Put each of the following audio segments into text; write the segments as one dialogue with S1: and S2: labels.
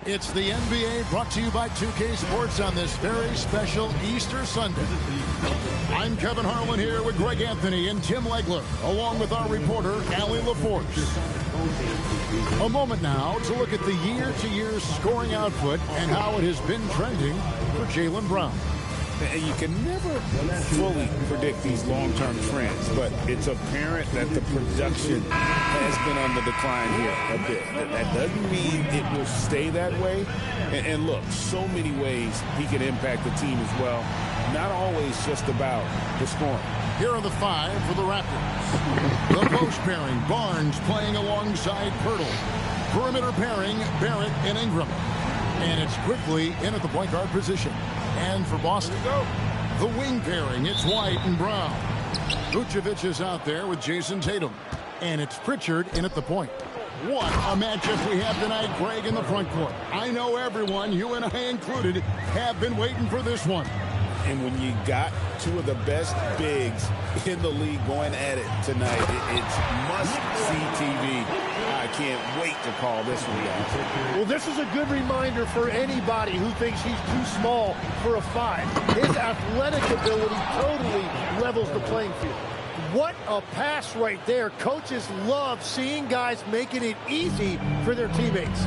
S1: It's the NBA brought to you by 2K Sports on this very special Easter Sunday. I'm Kevin Harlan here with Greg Anthony and Tim Legler, along with our reporter, Allie LaForce. A moment now to look at the year-to-year scoring output and how it has been trending for Jaylen Brown.
S2: And you can never fully predict these long-term trends, but it's apparent that the production has been on the decline here a bit. That doesn't mean it will stay that way. And look, so many ways he can impact the team as well. Not always just about the scoring.
S1: Here are the five for the Raptors. The post pairing, Barnes playing alongside Pirtle. Perimeter pairing, Barrett and Ingram. And it's quickly in at the point guard position. And for Boston, the wing pairing, it's White and Brown. Vucevic is out there with Jason Tatum. And it's Pritchard in at the point. What a matchup we have tonight, Greg, in the front court. I know everyone, you and I included, have been waiting for this one.
S2: And when you got two of the best bigs in the league going at it tonight, it's must-see TV. I can't wait to call this one, guys.
S3: Well, this is a good reminder for anybody who thinks he's too small for a 5. His athletic ability totally levels the playing field. What a pass right there. Coaches love seeing guys making it easy for their teammates.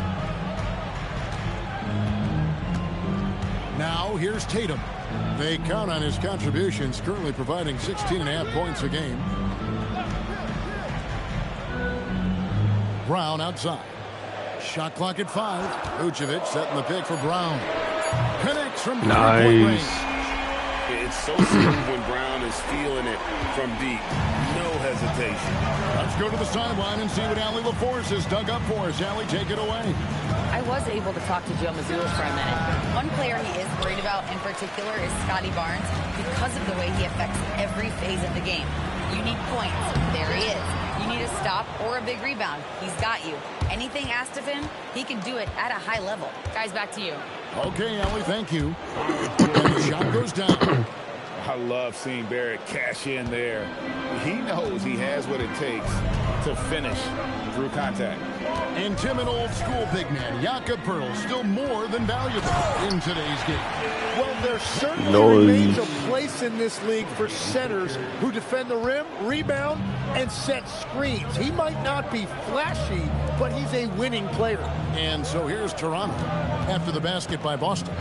S1: Now, here's Tatum. They count on his contributions, currently providing 16.5 points a game. Brown outside. Shot clock at 5. Vucevic setting the pick for Brown. Connects from three-point range.
S2: It's so smooth when Brown is feeling it from deep. No hesitation.
S1: Let's go to the sideline and see what Allie LaForce has dug up for us. Allie, take it away.
S4: I was able to talk to Joe Mazzulla for a minute. One player he is worried about in particular is Scotty Barnes because of the way he affects every phase of the game. You need points. There he is. You need a stop or a big rebound. He's got you. Anything asked of him, he can do it at a high level. Guys, back to you.
S1: Okay, Allie, thank you. And the shot goes down.
S2: I love seeing Barrett cash in there. He knows he has what it takes to finish through contact.
S1: And Tim, an old school big man, Jakob Pertl, still more than valuable in today's game.
S3: Well, there certainly remains a place in this league for centers who defend the rim, rebound, and set screens. He might not be flashy, but he's a winning player.
S1: And so here's Toronto after the basket by Boston.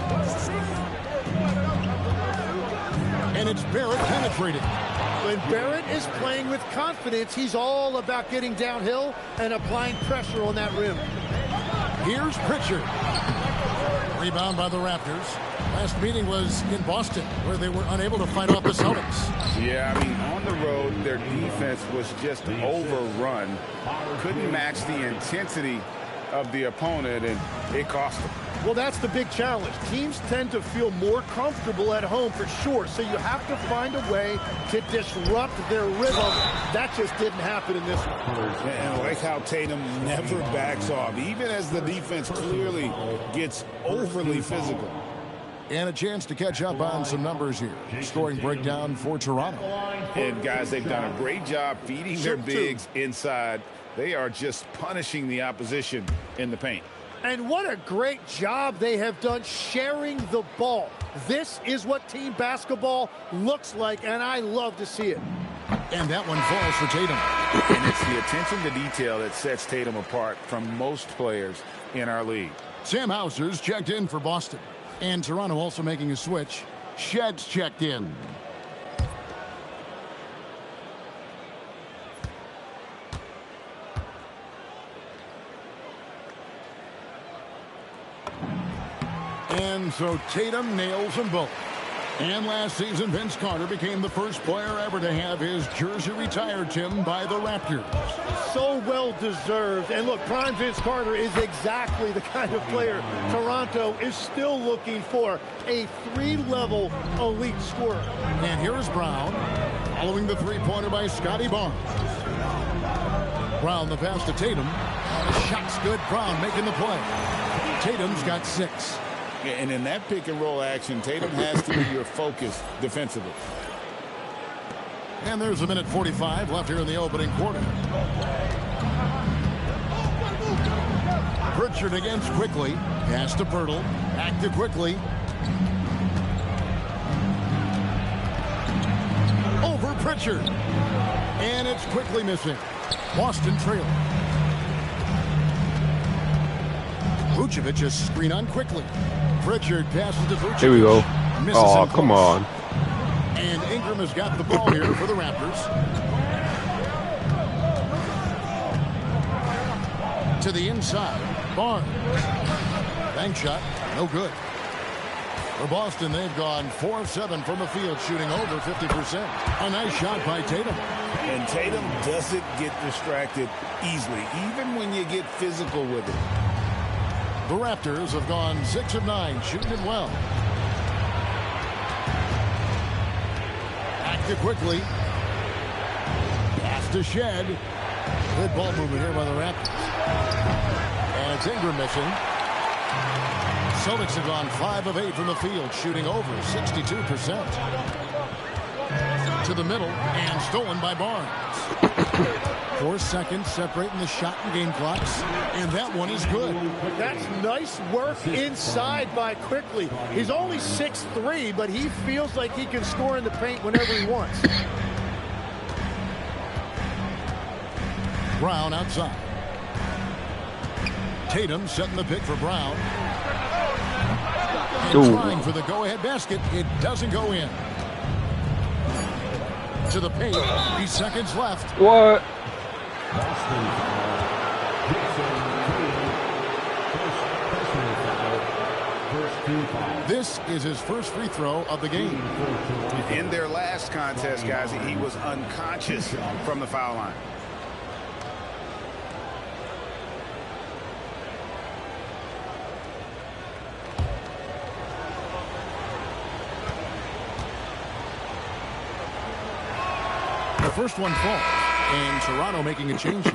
S1: And it's Barrett penetrating.
S3: When Barrett is playing with confidence, he's all about getting downhill and applying pressure on that rim.
S1: Here's Pritchard. Rebound by the Raptors. Last meeting was in Boston, where they were unable to fight off the Celtics.
S2: Yeah, I mean, on the road, their defense was just overrun. Couldn't match the intensity of the opponent, and it cost them.
S3: Well, that's the big challenge. Teams tend to feel more comfortable at home for sure, so you have to find a way to disrupt their rhythm. That just didn't happen in this one.
S2: And I like how Tatum never backs off, even as the defense clearly gets overly physical.
S1: And a chance to catch up on some numbers here. Scoring breakdown for Toronto.
S2: And guys, they've done a great job feeding their bigs inside. They are just punishing the opposition in the paint.
S3: And what a great job they have done sharing the ball. This is what team basketball looks like, and I love to see it.
S1: And that one falls for Tatum.
S2: And it's the attention to detail that sets Tatum apart from most players in our league.
S1: Sam Hauser's checked in for Boston. And Toronto also making a switch. Shed's checked in. And so Tatum nails them both. And last season, Vince Carter became the first player ever to have his jersey retired, Tim, by the Raptors.
S3: So well deserved. And look, prime Vince Carter is exactly the kind of player Toronto is still looking for. A 3-level elite scorer.
S1: And here is Brown, following the three-pointer by Scotty Barnes. Brown the pass to Tatum. The shot's good. Brown making the play. Tatum's got 6.
S2: And in that pick-and-roll action, Tatum has to be your focus defensively.
S1: And there's a minute 45 left here in the opening quarter. Pritchard against Quickly. Pass to Pirtle. Back to Quickly. Over Pritchard. And it's Quickly missing. Boston trailing. Vucevic is screen on Quickly. Pritchard passes to Vucevic.
S5: Here we go.
S1: Misses
S5: Oh, come on.
S1: And Ingram has got the ball here for the Raptors. To the inside. Barnes. Bank shot. No good. For Boston, they've gone 4 of 7 from the field, shooting over 50%. A nice shot by Tatum.
S2: And Tatum doesn't get distracted easily, even when you get physical with it.
S1: The Raptors have gone 6 of 9, shooting it well. Back to Quickly. Pass to Shed. Good ball movement here by the Raptors. And it's Ingram missing. Celtics have gone 5 of 8 from the field, shooting over 62%. To the middle, and stolen by Barnes. 4 seconds separating the shot and game clocks, and that one is good.
S3: That's nice work inside by Quickly. He's only 6'3", but he feels like he can score in the paint whenever he wants.
S1: Brown outside. Tatum setting the pick for Brown. And trying for the go-ahead basket. It doesn't go in. To the paint. 3 seconds left.
S5: What?
S1: This is his first free throw of the game.
S2: In their last contest, guys, he was unconscious from the foul line.
S1: The first one falls, and Toronto making a change here.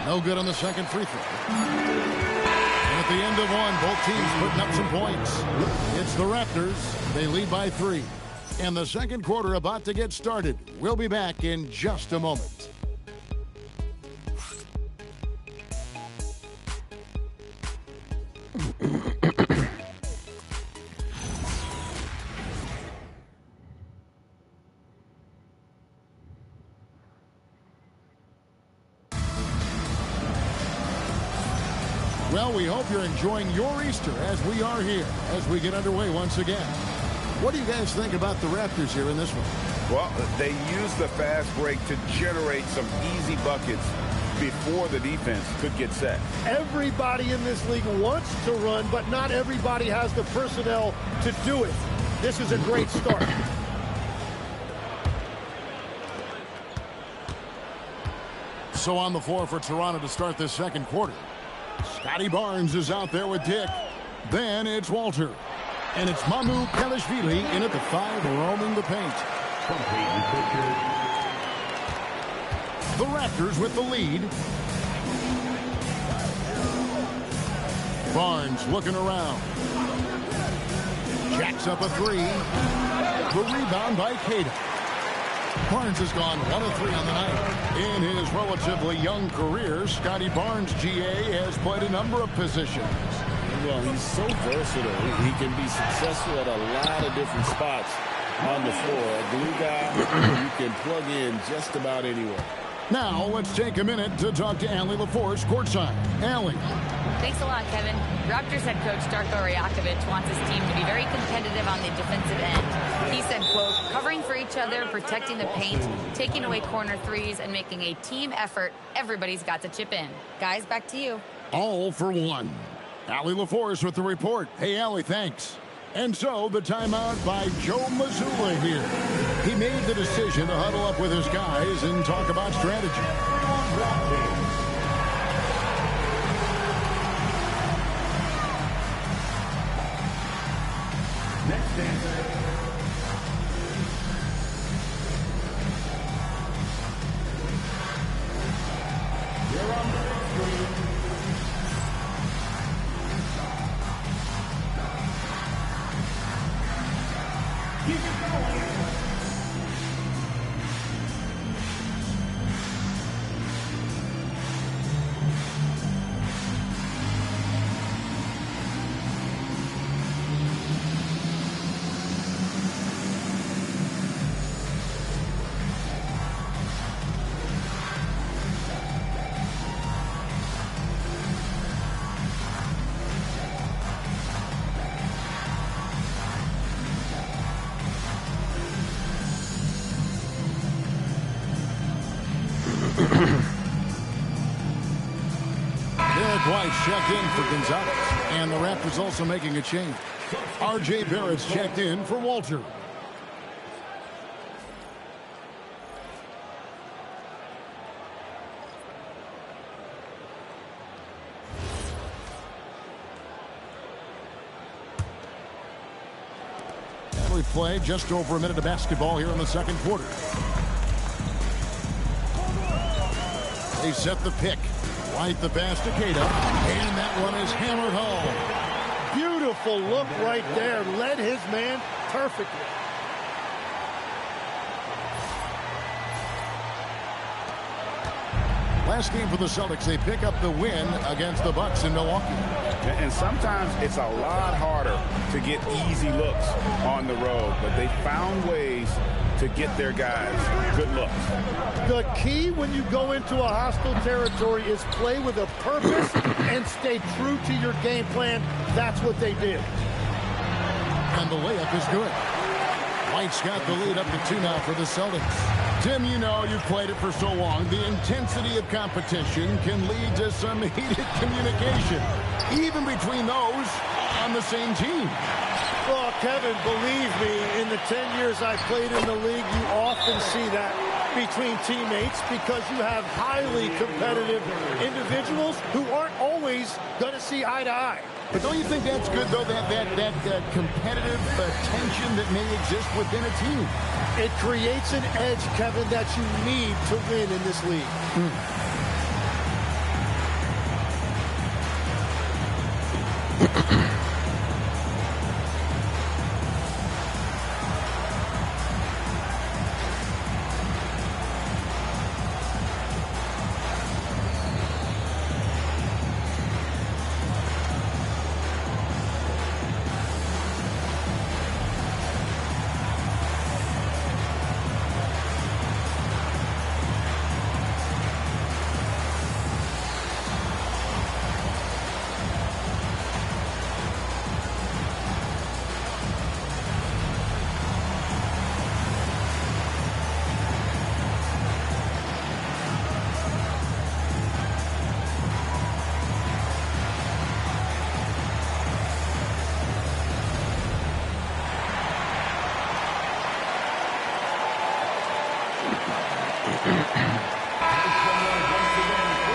S1: No good on the second free throw. And at the end of one, both teams putting up some points. It's the Raptors. They lead by 3. And the second quarter about to get started. We'll be back in just a moment. Well, we hope you're enjoying your Easter as we are here, as we get underway once again. What do you guys think about the Raptors here in this one?
S2: Well, they used the fast break to generate some easy buckets before the defense could get set.
S3: Everybody in this league wants to run, but not everybody has the personnel to do it. This is a great start.
S1: So on the floor for Toronto to start this second quarter. Scotty Barnes is out there with Dick. Then it's Walter. And it's Mamu Kelishvili in at the 5, roaming the paint. The Raptors with the lead. Barnes looking around. Jacks up a 3. The rebound by Cato. Barnes has gone 1 of 3 on the night. In his relatively young career, Scotty Barnes, GA, has played a number of positions.
S2: Well, he's so versatile. He can be successful at a lot of different spots on the floor. A glue guy you can plug in just about anywhere.
S1: Now, let's take a minute to talk to Allie LaForce courtside. Allie.
S4: Thanks a lot, Kevin. Raptors head coach Darko Rajakovic wants his team to be very competitive on the defensive end. He said, quote, covering for each other, protecting the paint, taking away corner threes, and making a team effort. Everybody's got to chip in. Guys, back to you.
S1: All for one. Allie LaForce with the report. Hey, Allie, thanks. And so the timeout by Joe Mazzulla here. He made the decision to huddle up with his guys and talk about strategy.
S6: Next dancer. Your
S1: Derek White checked in for Gonzalez. And the Raptors also making a change. R.J. Barrett's checked in for Walter. And we play just over a minute of basketball here in the second quarter. They set the pick. White the pass to Queta. And that one is hammered home.
S3: Beautiful look right there. Led his man perfectly.
S1: Last game for the Celtics, they pick up the win against the Bucks in Milwaukee.
S2: And sometimes it's a lot harder to get easy looks on the road, but they found ways to get their guys good looks.
S3: The key when you go into a hostile territory is play with a purpose and stay true to your game plan. That's what they did.
S1: And the layup is good. White's got the lead up to 2 now for the Celtics. Tim, you know, you've played it for so long. The intensity of competition can lead to some heated communication, even between those on the same team.
S3: Well, Kevin, believe me, in the 10 years I played in the league, you often see that between teammates because you have highly competitive individuals who aren't always going to see eye to eye.
S1: But don't you think that's good, though, that competitive tension that may exist within a team?
S3: It creates an edge, Kevin, that you need to win in this league.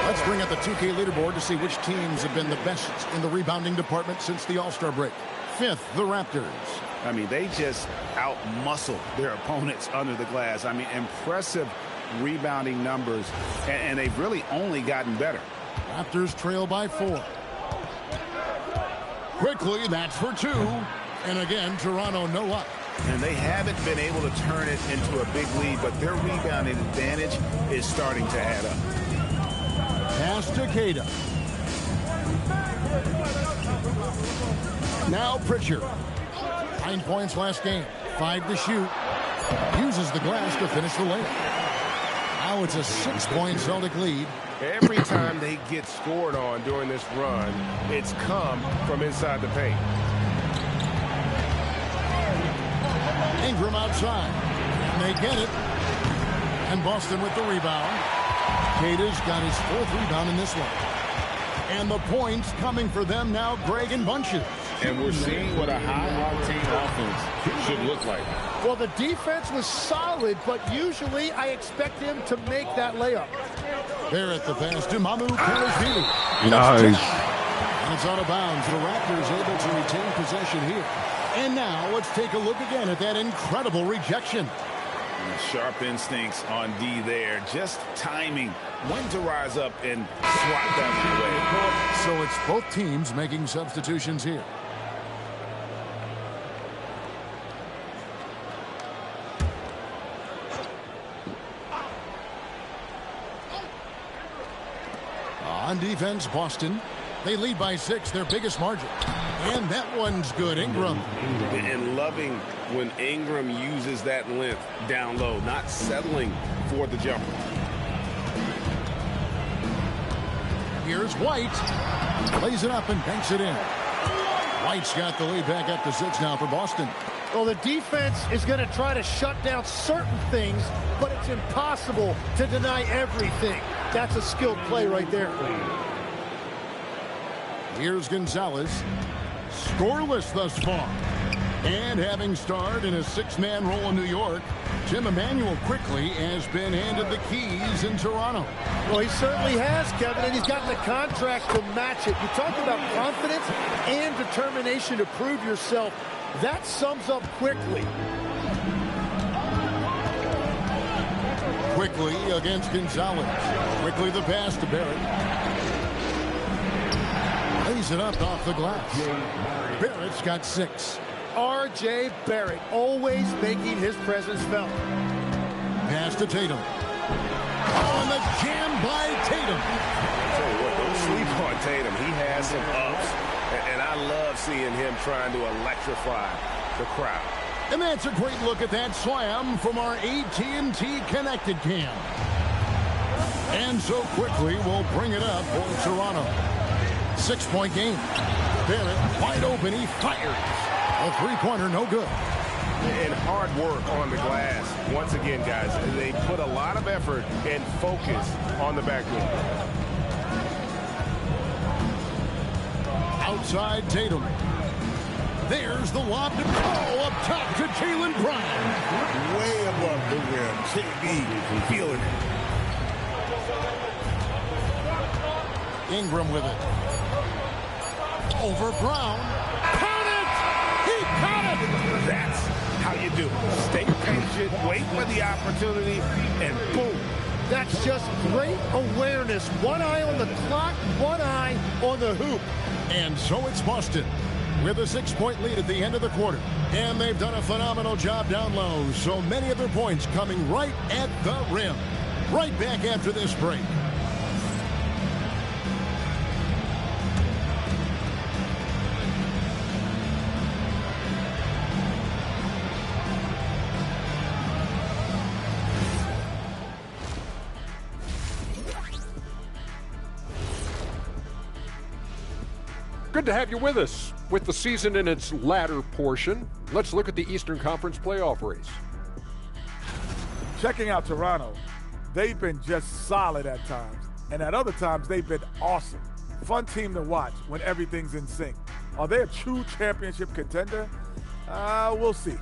S1: Let's bring up the 2K leaderboard to see which teams have been the best in the rebounding department since the All-Star break. 5th, the Raptors.
S2: I mean, they just out-muscle their opponents under the glass. I mean, impressive rebounding numbers, and they've really only gotten better.
S1: Raptors trail by 4. Quickly, that's for 2. And again, Toronto no luck.
S2: And they haven't been able to turn it into a big lead, but their rebounding advantage is starting to add up.
S1: Pass to Queta. Now Pritchard. 9 points last game. 5 to shoot. Uses the glass to finish the layup. Now it's a 6-point Celtic lead.
S5: Every time they get scored on during this run, it's come from inside the paint.
S1: Ingram outside. And they get it. And Boston with the rebound. Queta's got his 4th rebound in this one. And the points coming for them now, Greg and Bunches.
S5: And we're seeing what a high-octane offense should look like.
S3: Well, the defense was solid, but usually I expect him to make that layup.
S1: Barrett the pass to Mamu Kelashvili.
S6: Nice.
S1: And it's out of bounds. The Raptors able to retain possession here. And now let's take a look again at that incredible rejection.
S2: Sharp instincts on D there. Just timing when to rise up and swat that
S1: So it's both teams making substitutions here. On defense, Boston. They lead by 6, their biggest margin. And that one's good. Ingram.
S5: And loving when Ingram uses that length down low, not settling for the jumper.
S1: Here's White. Lays it up and banks it in. White's got the lead back up to 6 now for Boston.
S3: Well, the defense is going to try to shut down certain things, but it's impossible to deny everything. That's a skilled play right there.
S1: Here's Gonzalez. Scoreless thus far. And having starred in a six-man role in New York, Tim Emanuel quickly has been handed the keys in Toronto.
S3: Well, he certainly has, Kevin, and he's gotten the contract to match it. You talk about confidence and determination to prove yourself. That sums up quickly.
S1: Quickly against Gonzalez. Quickly the pass to Barrett. Lays it up off the glass. Barrett's got 6.
S3: R.J. Barrett always making his presence felt.
S1: Pass to Tatum. Oh, and the jam by Tatum.
S5: I tell you what, don't sleep on Tatum. He has some ups, and I love seeing him trying to electrify the crowd.
S1: And that's a great look at that slam from our AT&T Connected Cam. And so quickly we'll bring it up for Toronto. 6-point game. Barrett wide open. He fires. A three-pointer, no good.
S5: And hard work on the glass. Once again, guys, they put a lot of effort and focus on the backboard.
S1: Outside Tatum. There's the lob to Paul up top to Jaylen Brown.
S2: Way above the rim. JB feeling it.
S1: Ingram with it. Over Brown. Count it! He caught it!
S5: That's how you do it. Stay patient, wait for the opportunity, and boom.
S3: That's just great awareness. One eye on the clock, one eye on the hoop.
S1: And so it's Boston with a 6-point lead at the end of the quarter. And they've done a phenomenal job down low. So many of their points coming right at the rim. Right back after this break.
S6: Good to have you with us. With the season in its latter portion, let's look at the Eastern Conference playoff race.
S7: Checking out Toronto, they've been just solid at times, and at other times they've been awesome. Fun team to watch when everything's in sync. Are they a true championship contender? We'll see.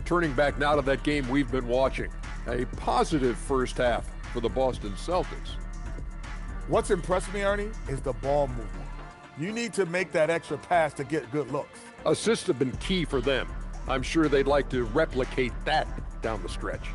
S6: Turning back now to that game we've been watching. A positive first half for the Boston Celtics.
S7: What's impressed me, Ernie, is the ball movement. You need to make that extra pass to get good looks.
S6: Assists have been key for them. I'm sure they'd like to replicate that down the stretch.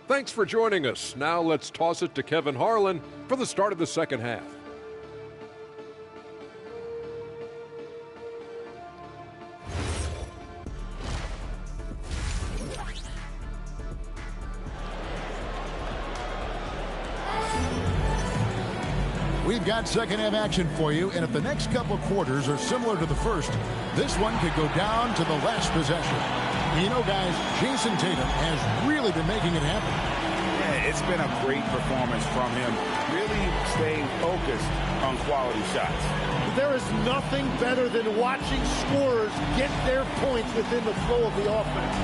S6: Thanks for joining us. Now let's toss it to Kevin Harlan for the start of the second half.
S1: We've got second half action for you, and if the next couple quarters are similar to the first, this one could go down to the last possession. You know, guys, Jason Tatum has really been making it happen.
S5: Yeah, it's been a great performance from him, really staying focused on quality shots.
S3: There is nothing better than watching scorers get their points within the flow of the offense.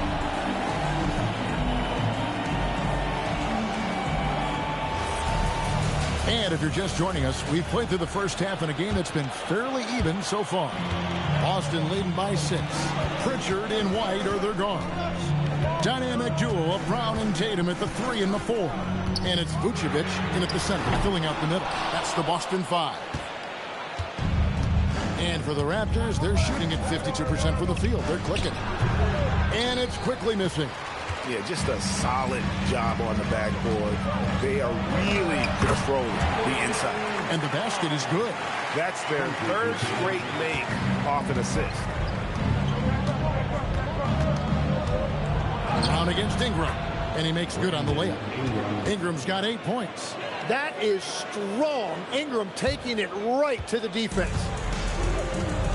S1: And if you're just joining us, we've played through the first half in a game that's been fairly even so far. Boston leading by 6. Pritchard and White are their guards. Dynamic duo of Brown and Tatum at the 3 and the 4. And it's Vucevic in at the center, filling out the middle. That's the Boston 5. And for the Raptors, they're shooting at 52% for the field. They're clicking. And it's quickly missing.
S5: Yeah, just a solid job on the backboard. They are really controlling the inside.
S1: And the basket is good.
S5: That's their third straight make off an assist.
S1: Brown against Ingram. And he makes good on the layup. Ingram's got 8 points.
S3: That is strong. Ingram taking it right to the defense.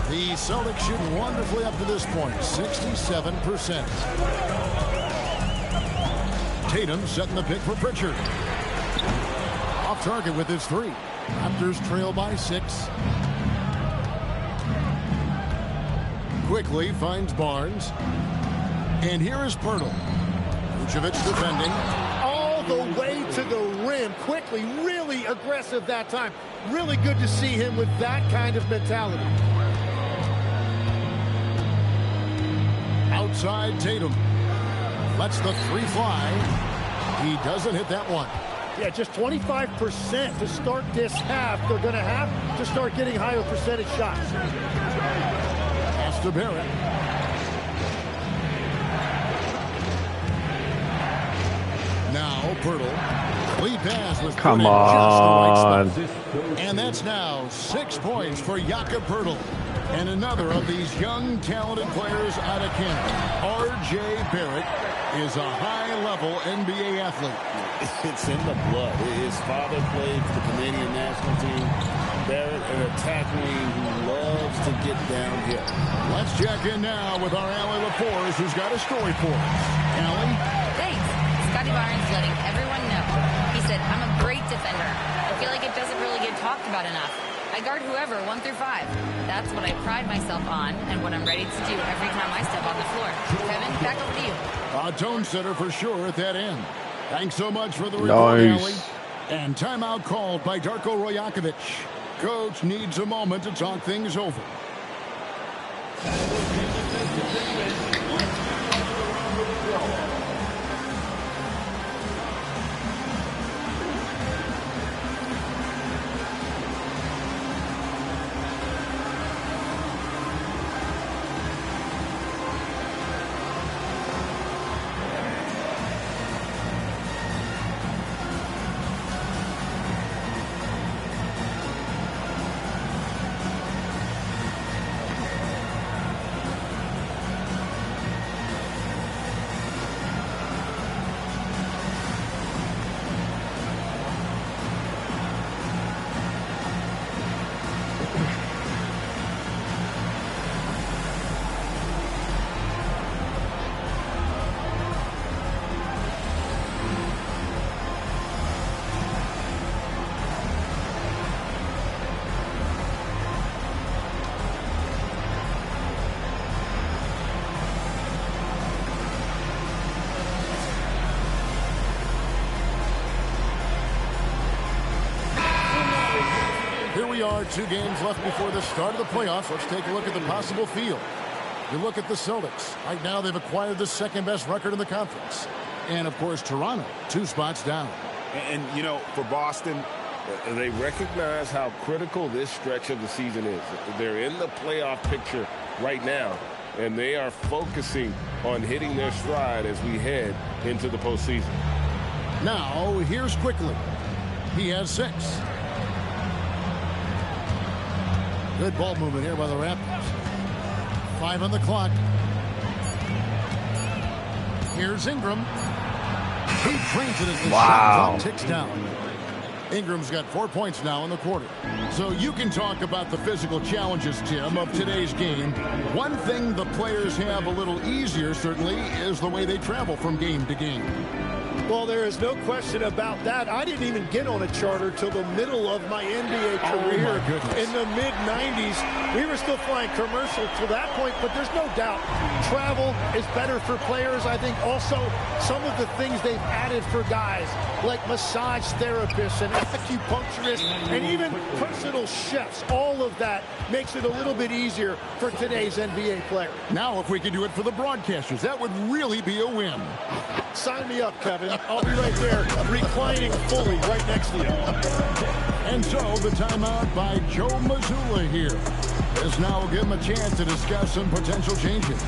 S1: The Celtics shooting wonderfully up to this point, 67%. Tatum setting the pick for Pritchard. Off target with his three. Raptors trail by 6. Quickly finds Barnes. And here is Pirtle. Vucevic defending.
S3: All the way to the rim. Quickly, really aggressive that time. Really good to see him with that kind of mentality.
S1: Outside Tatum. Lets the three fly. He doesn't hit that one.
S3: Yeah, just 25% to start this half. They're going to have to start getting higher percentage shots.
S1: Pass to Barrett. Now Pirtle. Lead pass was
S8: Come
S1: put in just the right
S8: on.
S1: spot. And that's now 6 points for Jakob Pirtle. And another of these young, talented players out of Canada. R.J. Barrett is a high-level NBA athlete.
S2: It's in the blood. His father played for the Canadian national team. Barrett, an attack wing who loves to get downhill.
S1: Let's check in now with our Allie Laporte, who's got a story for us. Allie?
S4: Thanks. Scotty Barnes letting everyone know. He said, I'm a great defender. I feel like it doesn't really get talked about enough. I guard whoever, 1 through 5. That's what I pride myself on and what I'm ready to do every time I step on the floor. Kevin, back over to you.
S1: A tone setter for sure at that end. Thanks so much for the report, Allie. And timeout called by Darko Rajakovic. Coach needs a moment to talk things over. We are 2 games left before the start of the playoffs. Let's take a look at the possible field. You look at the Celtics. Right now they've acquired the second-best record in the conference. And, of course, Toronto, 2 spots down.
S5: And, you know, for Boston, they recognize how critical this stretch of the season is. They're in the playoff picture right now, and they are focusing on hitting their stride as we head into the postseason.
S1: Now, here's Quickly. He has 6. Good ball movement here by the Raptors. 5 on the clock. Here's Ingram. He brings it as the shot clock ticks down. Ingram's got 4 points now in the quarter. So you can talk about the physical challenges, Tim, of today's game. One thing the players have a little easier, certainly, is the way they travel from game to game.
S3: Well, there is no question about that. I didn't even get on a charter till the middle of my NBA career in the mid-90s. We were still flying commercial to that point, but there's no doubt travel is better for players. I think also some of the things they've added for guys like massage therapists and acupuncturists and even personal chefs, all of that makes it a little bit easier for today's NBA player.
S1: Now, if we could do it for the broadcasters, that would really be a win.
S3: Sign me up, Kevin. I'll be right there, reclining fully right next to you.
S1: And so the timeout by Joe Mazzulla here. This now will give him a chance to discuss some potential changes.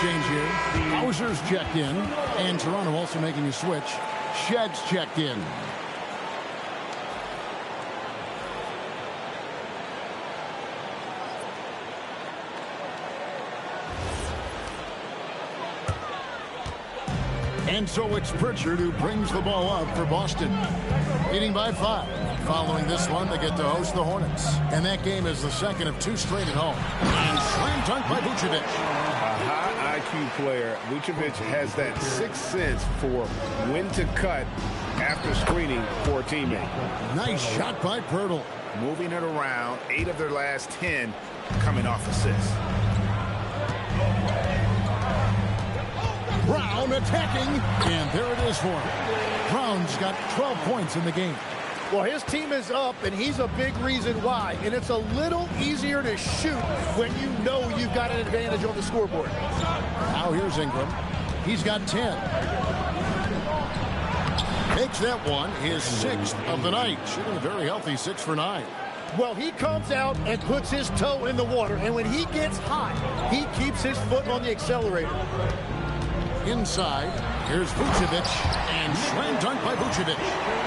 S1: change here. Hauser's checked in, and Toronto also making a switch. Shedd's checked in. And so it's Pritchard who brings the ball up for Boston. Leading by 5. Following this one, they get to host the Hornets. And that game is the second of 2 straight at home. And slam dunk by Vucevic.
S2: A high IQ player. Vucevic has that sixth sense for when to cut after screening for a teammate.
S1: Nice shot by Poeltl.
S2: Moving it around, 8 of their last 10 coming off assists.
S1: Brown attacking, and there it is for him. Brown's got 12 points in the game.
S3: Well, his team is up, and he's a big reason why. And it's a little easier to shoot when you know you've got an advantage on the scoreboard.
S1: Now here's Ingram. He's got 10. Makes that one his 6th of the night. Shooting a very healthy 6 for 9.
S3: Well, he comes out and puts his toe in the water, and when he gets hot, he keeps his foot on the accelerator.
S1: Inside, here's Vucevic, and slam dunk by Vucevic.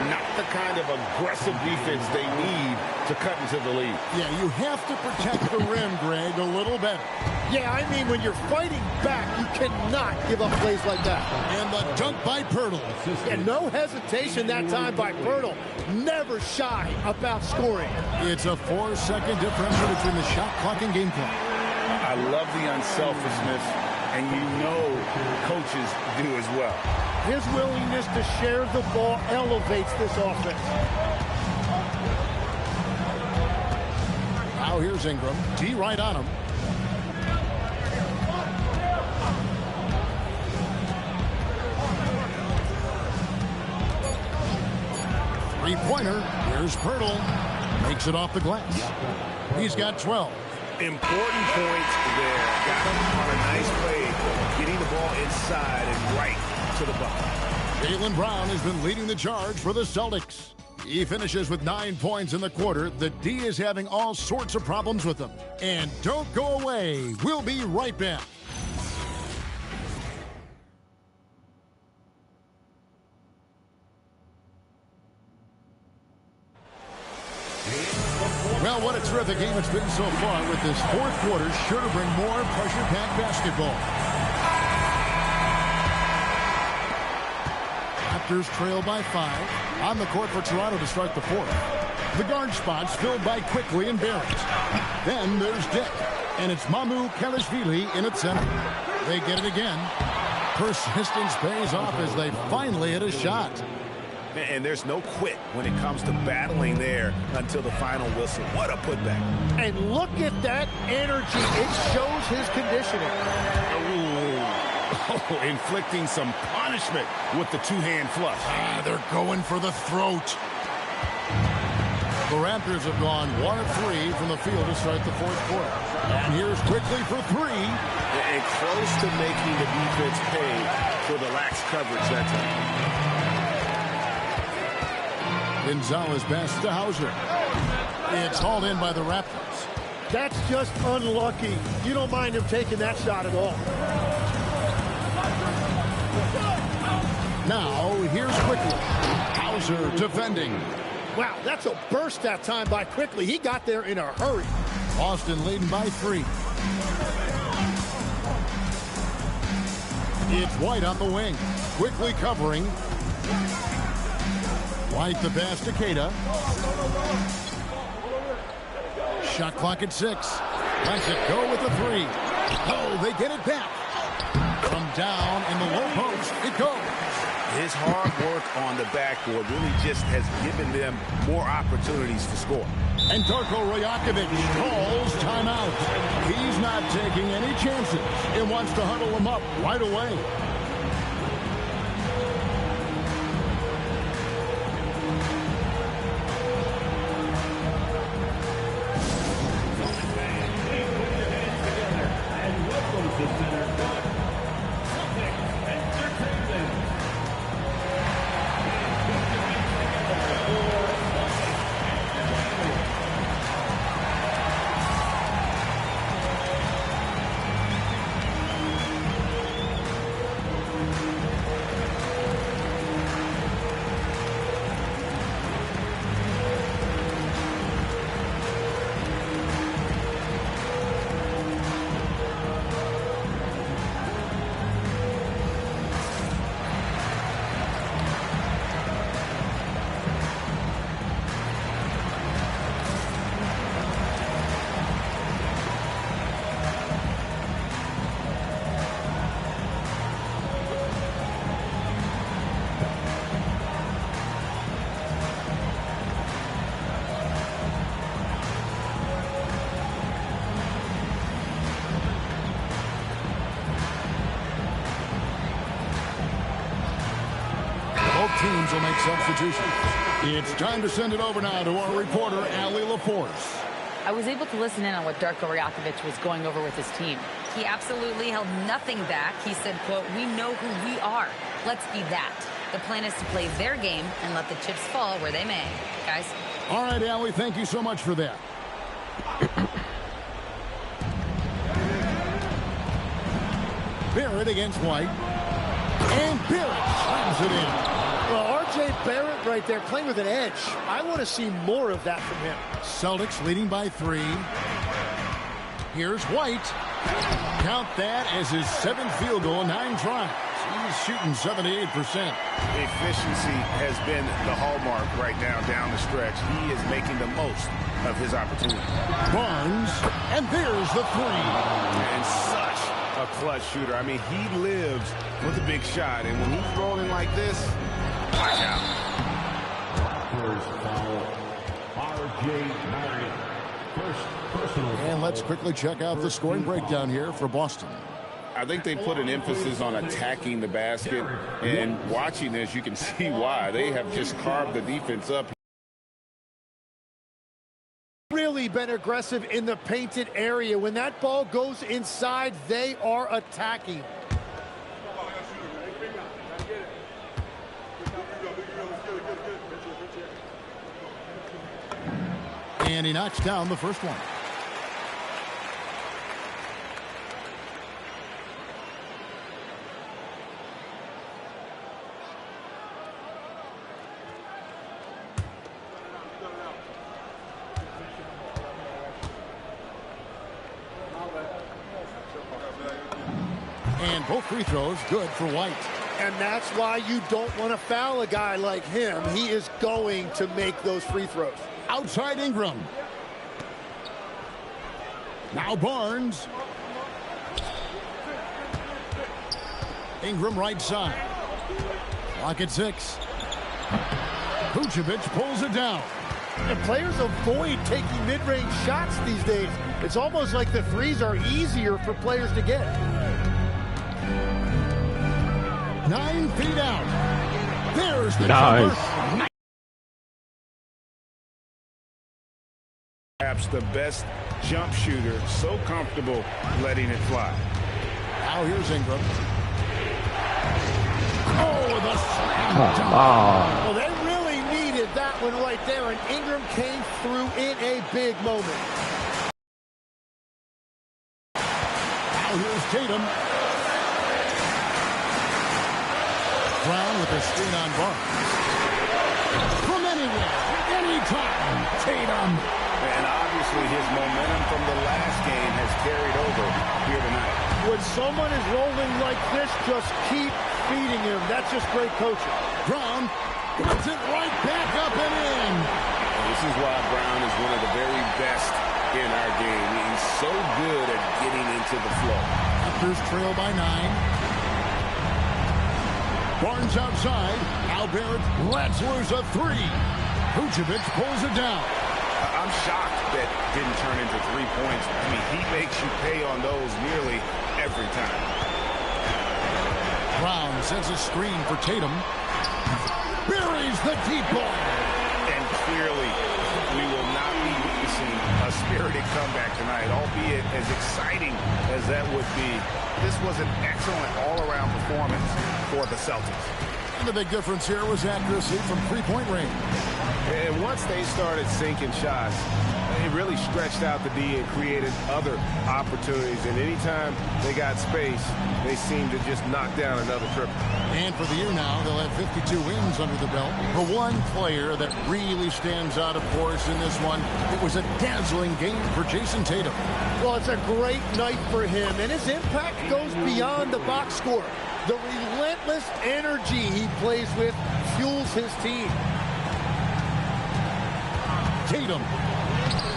S2: Not the kind of aggressive defense they need to cut into the lead.
S1: Yeah, you have to protect the rim, Greg, a little better.
S3: Yeah, I mean, when you're fighting back, you cannot give up plays like that.
S1: And the dunk by Poeltl.
S3: And no hesitation that time by Poeltl. Never shy about scoring.
S1: It's a 4-second differential between the shot clock and game clock.
S2: I love the unselfishness, and you know coaches do as well.
S3: His willingness to share the ball elevates this offense.
S1: Now here's Ingram. D right on him. Three-pointer. Here's Poeltl. Makes it off the glass. He's got 12.
S2: Important points there. Got him on a nice play, getting the ball inside and right to the bucket.
S1: Jaylen Brown has been leading the charge for the Celtics. He finishes with 9 points in the quarter. The D is having all sorts of problems with him. And don't go away. We'll be right back. Well, what a terrific game it's been so far, with this fourth quarter sure to bring more pressure-packed basketball. Raptors trail by 5. On the court for Toronto to start the fourth. The guard spots filled by Quickly and Barrett. Then there's Dick, and it's Mamu Kelishvili in at center. They get it again. Persistence pays off as they finally hit a shot.
S2: And there's no quit when it comes to battling there until the final whistle. What a putback.
S3: And look at that energy. It shows his conditioning.
S2: Oh, inflicting some punishment with the two-hand flush.
S1: They're going for the throat. The Raptors have gone 1 of 3 from the field to start the fourth quarter. And here's Quickly for 3.
S2: And close to making the defense pay for the lax coverage that time.
S1: Gonzalez pass to Hauser. It's hauled in by the Raptors.
S3: That's just unlucky. You don't mind him taking that shot at all.
S1: Now, here's Quickly. Hauser defending.
S3: Wow, that's a burst that time by Quickly. He got there in a hurry.
S1: Boston leading by 3. It's White on the wing. Quickly covering. White the pass to Keita. Shot clock at 6. Lets it go with the 3. Oh, they get it back. From down in the low post, it goes.
S2: His hard work on the backboard really just has given them more opportunities to score.
S1: And Darko Rajakovic calls timeout. He's not taking any chances. He wants to huddle them up right away. teams will make substitutions. It's time to send it over now to our reporter, Allie LaForce.
S4: I was able to listen in on what Darko Rajakovic was going over with his team. He absolutely held nothing back. He said, quote, "We know who we are. Let's be that." The plan is to play their game and let the chips fall where they may. Guys?
S1: All right, Allie, thank you so much for that. Barrett against White. And Barrett slams it in.
S3: Well, R.J. Barrett right there playing with an edge. I want to see more of that from him.
S1: Celtics leading by 3. Here's White. Count that as his 7th field goal in 9 tries. He's shooting 78%.
S2: Efficiency has been the hallmark right now down the stretch. He is making the most of his opportunity.
S1: Barnes, and there's the 3.
S2: And such a clutch shooter. I mean, he lives with a big shot, and when he's rolling like this, watch out.
S8: First foul, R.J. Barrett. First personal.
S1: And let's quickly check out the scoring breakdown here for Boston.
S2: I think they put an emphasis on attacking the basket, and watching this, you can see why. They have just carved the defense up.
S3: Really been aggressive in the painted area. When that ball goes inside, they are attacking.
S1: And he knocks down the first one. And both free throws good for White.
S3: And that's why you don't want to foul a guy like him. He is going to make those free throws.
S1: Outside Ingram. Now Barnes. Ingram right side. Clock at 6. Vucevic pulls it down.
S3: And players avoid taking mid-range shots these days. It's almost like the threes are easier for players to get.
S1: 9 feet out. There's the
S6: Nice.
S1: jumper.
S2: Perhaps the best jump shooter, so comfortable letting it fly.
S1: Now here's Ingram. Oh, the slam dunk.
S3: Well, they really needed that one right there, and Ingram came through in a big moment.
S1: Now here's Tatum. Brown with a screen on Barnes. From anywhere, anytime, Tatum.
S2: And obviously his momentum from the last game has carried over here tonight.
S3: When someone is rolling like this, just keep feeding him. That's just great coaching.
S1: Brown puts it right back up and in.
S2: This is why Brown is one of the very best in our game. He's so good at getting into the flow.
S1: Raptors trail by 9. Barnes outside. Now Barrett lets loose a 3. Vucevic pulls it down.
S2: I'm shocked that didn't turn into 3 points. I mean, he makes you pay on those nearly every time.
S1: Brown sends a screen for Tatum. Buries the deep ball.
S2: And clearly, we will not be witnessing a spirited comeback tonight, albeit as exciting as that would be. This was an excellent all-around performance for the Celtics.
S1: And the big difference here was accuracy from three-point range.
S2: And once they started sinking shots, it really stretched out the D and created other opportunities. And anytime they got space, they seemed to just knock down another triple.
S1: And for the year now, they'll have 52 wins under the belt. The one player that really stands out, of course, in this one, it was a dazzling game for Jason Tatum.
S3: Well, it's a great night for him, and his impact goes beyond the box score. The relentless energy he plays with fuels his team.
S1: Tatum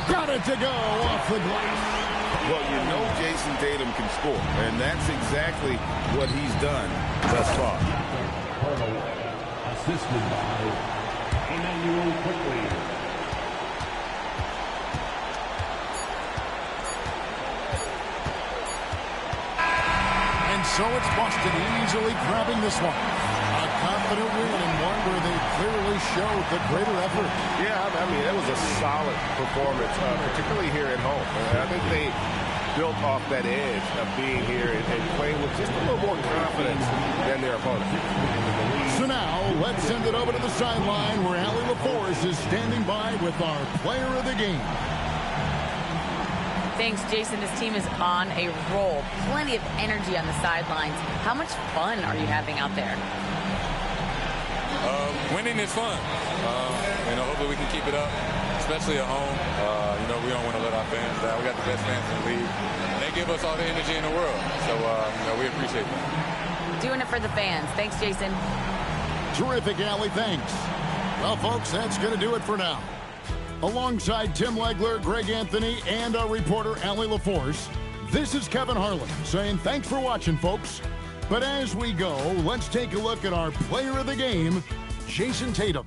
S1: got it to go off the glass.
S2: Well, you know Jason Tatum can score, and that's exactly what he's done thus far.
S8: Assisted by Emmanuel Quickly.
S1: And so it's Boston easily grabbing this one. A confident win and one where they clearly showed the greater effort.
S5: Yeah, I mean, that was a solid performance, particularly here at home. And I think they built off that edge of being here and playing with just a little more confidence than their opponent.
S1: So now, let's send it over to the sideline where Allie LaForce is standing by with our player of the game.
S4: Thanks, Jason. This team is on a roll. Plenty of energy on the sidelines. How much fun are you having out there?
S9: Winning is fun. Hopefully we can keep it up, especially at home. We don't want to let our fans down. We got the best fans in the league, and they give us all the energy in the world. So, we appreciate that.
S4: Doing it for the fans. Thanks, Jason.
S1: Terrific, Allie. Thanks. Well, folks, that's going to do it for now. Alongside Tim Legler, Greg Anthony, and our reporter, Allie LaForce, this is Kevin Harlan saying thanks for watching, folks. But as we go, let's take a look at our player of the game, Jason Tatum.